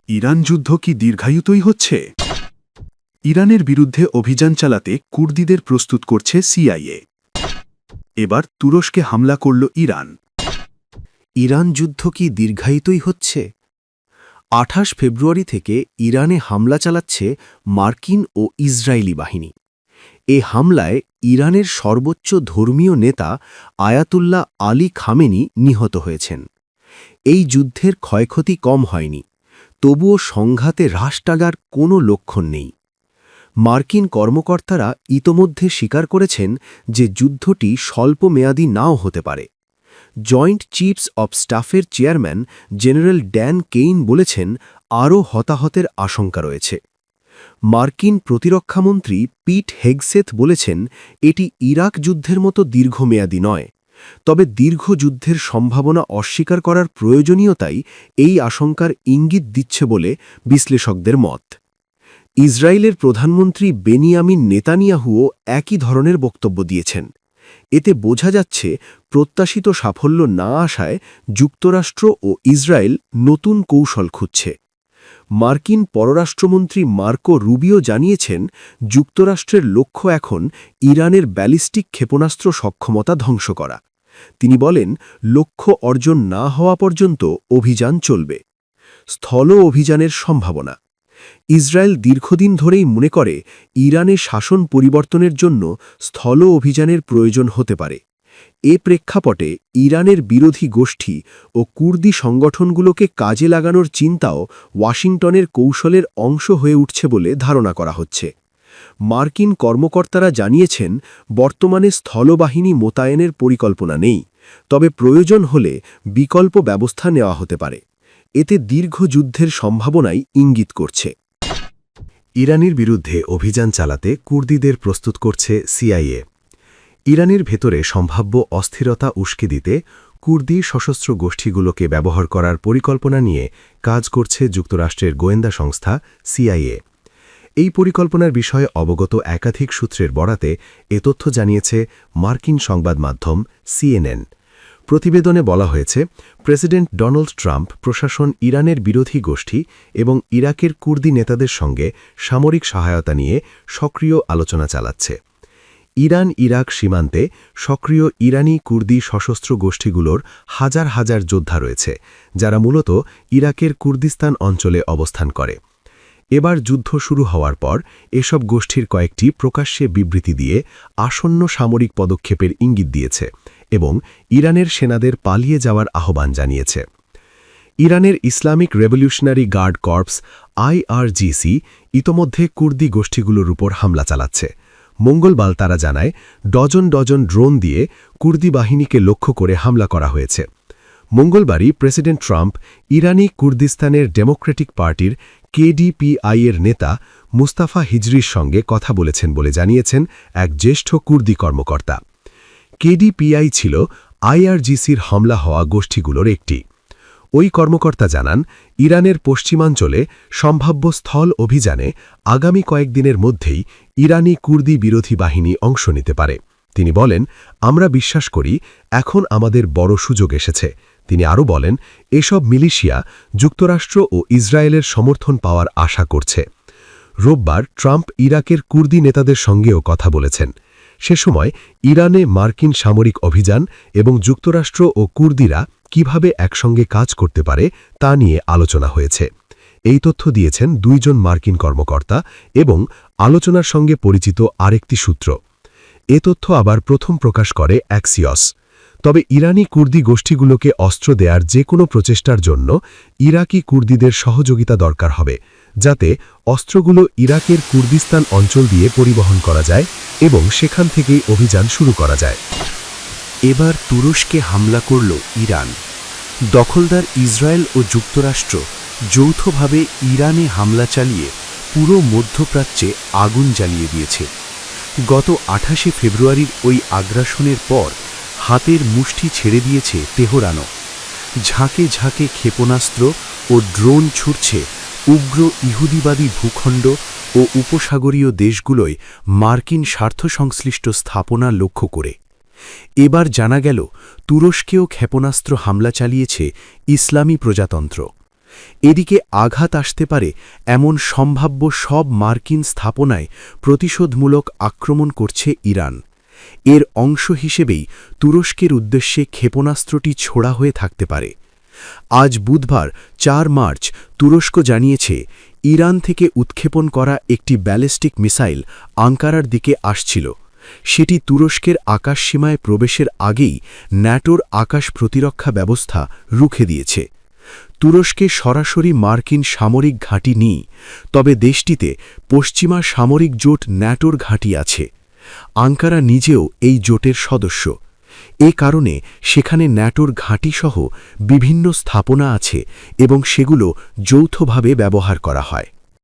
Iran যুদ্ধ কি দীর্ঘায়িতই হচ্ছে? ইরানের বিরুদ্ধে অভিযান চালাতে কুর্দিদের প্রস্তুত করছে সিআইএ। এবার তুরস্কে হামলা করল ইরান। ইরান যুদ্ধ কি দীর্ঘায়িতই হচ্ছে? ২৮ ফেব্রুয়ারি থেকে ইরানে হামলা চালাচ্ছে মার্কিন ও ইসরায়েলি বাহিনী। এ হামলায় ইরানের সর্বোচ্চ ধর্মীয় নেতা আয়াতুল্লাহ আলী খামেনি নিহত হয়েছেন। এই যুদ্ধের ক্ষয়ক্ষতি কম হয়নি, তবুও সংঘাতে হ্রাস টাগার কোনো লক্ষণ নেই। মার্কিন কর্মকর্তারা ইতোমধ্যে স্বীকার করেছেন যে যুদ্ধটি স্বল্পমেয়াদী নাও হতে পারে। জয়েন্ট চিফস অব স্টাফের চেয়ারম্যান জেনারেল ড্যান কেইন বলেছেন, আরও হতাহতের আশঙ্কা রয়েছে। মার্কিন প্রতিরক্ষামন্ত্রী পিট হেগসেথ বলেছেন, এটি ইরাক যুদ্ধের মতো দীর্ঘমেয়াদী নয়, তবে দীর্ঘ যুদ্ধের সম্ভাবনা অস্বীকার করার প্রয়োজনীয়তাই এই আশঙ্কার ইঙ্গিত দিচ্ছে বলে বিশ্লেষকদের মত। ইসরায়েলের প্রধানমন্ত্রী বেনিয়ামিন নেতানিয়াহুও একই ধরনের বক্তব্য দিয়েছেন। এতে বোঝা যাচ্ছে, প্রত্যাশিত সাফল্য না আসায় যুক্তরাষ্ট্র ও ইসরায়েল নতুন কৌশল খুঁজছে। মার্কিন পররাষ্ট্রমন্ত্রী মার্কো রুবিও জানিয়েছেন, যুক্তরাষ্ট্রের লক্ষ্য এখন ইরানের ব্যালিস্টিক ক্ষেপণাস্ত্র সক্ষমতা ধ্বংস করা। তিনি বলেন, লক্ষ্য অর্জন না হওয়া পর্যন্ত অভিযান চলবে। স্থল অভিযানের সম্ভাবনা। ইসরায়েল দীর্ঘদিন ধরেই মনে করে ইরানে শাসন পরিবর্তনের জন্য স্থল অভিযানের প্রয়োজন হতে পারে। এ প্রেক্ষাপটে ইরানের বিরোধী গোষ্ঠী ও কুর্দি সংগঠনগুলোকে কাজে লাগানোর চিন্তাও ওয়াশিংটনের কৌশলের অংশ হয়ে উঠছে বলে ধারণা করা হচ্ছে। মার্কিন কর্মকর্তারা জানিয়েছেন, বর্তমানে স্থলবাহিনী মোতায়েনের পরিকল্পনা নেই, তবে প্রয়োজন হলে বিকল্প ব্যবস্থা নেওয়া হতে পারে। এতে দীর্ঘ যুদ্ধের সম্ভাবনাই ইঙ্গিত করছে। ইরানের বিরুদ্ধে অভিযান চালাতে কুর্দিদের প্রস্তুত করছে সিআইএ। ইরানের ভেতরে সম্ভাব্য অস্থিরতা উস্কে দিতে কুর্দি সশস্ত্র গোষ্ঠীগুলোকে ব্যবহার করার পরিকল্পনা নিয়ে কাজ করছে যুক্তরাষ্ট্রের গোয়েন্দা সংস্থা সিআইএ। এই পরিকল্পনার বিষয়ে অবগত একাধিক সূত্রের বরাতে এ তথ্য জানিয়েছে মার্কিন সংবাদ মাধ্যম সিএনএন। প্রতিবেদনে বলা হয়েছে, প্রেসিডেন্ট ডোনাল্ড ট্রাম্প প্রশাসন ইরানের বিরোধী গোষ্ঠী এবং ইরাকের কুর্দি নেতাদের সঙ্গে সামরিক সহায়তা নিয়ে সক্রিয় আলোচনা চালাচ্ছে। ইরান ইরাক সীমান্তে সক্রিয় ইরানি কুর্দি সশস্ত্র গোষ্ঠীগুলোর হাজার হাজার যোদ্ধা রয়েছে, যারা মূলত ইরাকের কুর্দিস্তান অঞ্চলে অবস্থান করে। এবার যুদ্ধ শুরু হওয়ার পর এসব গোষ্ঠীর কয়েকটি প্রকাশ্যে বিবৃতি দিয়ে আসন্ন সামরিক পদক্ষেপের ইঙ্গিত দিয়েছে এবং ইরানের সেনাদের পালিয়ে যাওয়ার আহ্বান জানিয়েছে। ইরানের Islamic revolutionary guard corps IRGC ইতোমধ্যে কুর্দি গোষ্ঠীগুলোর উপর হামলা চালাচ্ছে। মঙ্গলবার তারা জানায়, ডজন ডজন ড্রোন দিয়ে কুর্দি বাহিনীকে লক্ষ্য করে হামলা করা হয়েছে। মঙ্গলবারই প্রেসিডেন্ট ট্রাম্প ইরানি কুর্দিস্তানের ডেমোক্রেটিক পার্টির কেডিপিআই-এর নেতা মুস্তাফা হিজরির সঙ্গে কথা বলেছেন বলে জানিয়েছেন এক জ্যেষ্ঠ কুর্দি কর্মকর্তা। কেডিপিআই ছিল আইআরজিসির হামলা হওয়া গোষ্ঠীগুলোর একটি। ওই কর্মকর্তা জানান, ইরানের পশ্চিমাঞ্চলে সম্ভাব্য স্থল অভিযানে আগামী কয়েকদিনের মধ্যেই ইরানি কুর্দি বিরোধী বাহিনী অংশ নিতে পারে। তিনি বলেন, আমরা বিশ্বাস করি এখন আমাদের বড় সুযোগ এসেছে। তিনি আরও বলেন, এসব মিলিশিয়া যুক্তরাষ্ট্র ও ইসরায়েলের সমর্থন পাওয়ার আশা করছে। রোববার ট্রাম্প ইরাকের কুর্দি নেতাদের সঙ্গেও কথা বলেছেন। সে সময় ইরানে মার্কিন সামরিক অভিযান এবং যুক্তরাষ্ট্র ও কুর্দিরা কিভাবে একসঙ্গে কাজ করতে পারে তা নিয়ে আলোচনা হয়েছে। এই তথ্য দিয়েছেন দুইজন মার্কিন কর্মকর্তা এবং আলোচনার সঙ্গে পরিচিত আরেকটি সূত্র। এ তথ্য আবার প্রথম প্রকাশ করে অ্যাক্সিয়স। তবে ইরানি কুর্দি গোষ্ঠীগুলোকে অস্ত্র দেওয়ার যে কোনো প্রচেষ্টার জন্য ইরাকি কুর্দিদের সহযোগিতা দরকার হবে, যাতে অস্ত্রগুলো ইরাকের কুর্দিস্তান অঞ্চল দিয়ে পরিবহন করা যায় এবং সেখান থেকেই অভিযান শুরু করা যায়। এবার তুরস্কে হামলা করল ইরান। দখলদার ইসরায়েল ও যুক্তরাষ্ট্র যৌথভাবে ইরানে হামলা চালিয়ে পুরো মধ্যপ্রাচ্যে আগুন জ্বালিয়ে দিয়েছে। গত ২৮ ফেব্রুয়ারির ওই আগ্রাসনের পর হাতের মুষ্টি ছেড়ে দিয়েছে তেহরানও। ঝাঁকে ঝাঁকে ক্ষেপণাস্ত্র ও ড্রোন ছুটছে উগ্র ইহুদিবাদী ভূখণ্ড ও উপসাগরীয় দেশগুলোয় মার্কিন স্বার্থসংশ্লিষ্ট স্থাপনা লক্ষ্য করে। এবার জানা গেল, তুরস্কেও ক্ষেপণাস্ত্র হামলা চালিয়েছে ইসলামী প্রজাতন্ত্র। এদিকে আঘাত আসতে পারে এমন সম্ভাব্য সব মার্কিন স্থাপনায় প্রতিশোধমূলক আক্রমণ করছে ইরান। এর অংশ হিসেবেই তুরস্কের উদ্দেশ্যে ক্ষেপণাস্ত্রটি ছোড়া হয়ে থাকতে পারে। আজ বুধবার ৪ মার্চ তুরস্ক জানিয়েছে, ইরান থেকে উৎক্ষেপণ করা একটি ব্যালিস্টিক মিসাইল আঙ্কারার দিকে আসছিল। সেটি তুরস্কের আকাশসীমায় প্রবেশের আগেই ন্যাটোর আকাশ প্রতিরক্ষা ব্যবস্থা রুখে দিয়েছে। তুরস্কে সরাসরি মার্কিন সামরিক ঘাঁটি নেই, তবে দেশটিতে পশ্চিমা সামরিক জোট ন্যাটোর ঘাঁটি আছে। আঙ্কারা নিজেও এই জোটের সদস্য। এ কারণে সেখানে ন্যাটোর ঘাঁটিসহ বিভিন্ন স্থাপনা আছে এবং সেগুলো যৌথভাবে ব্যবহার করা হয়।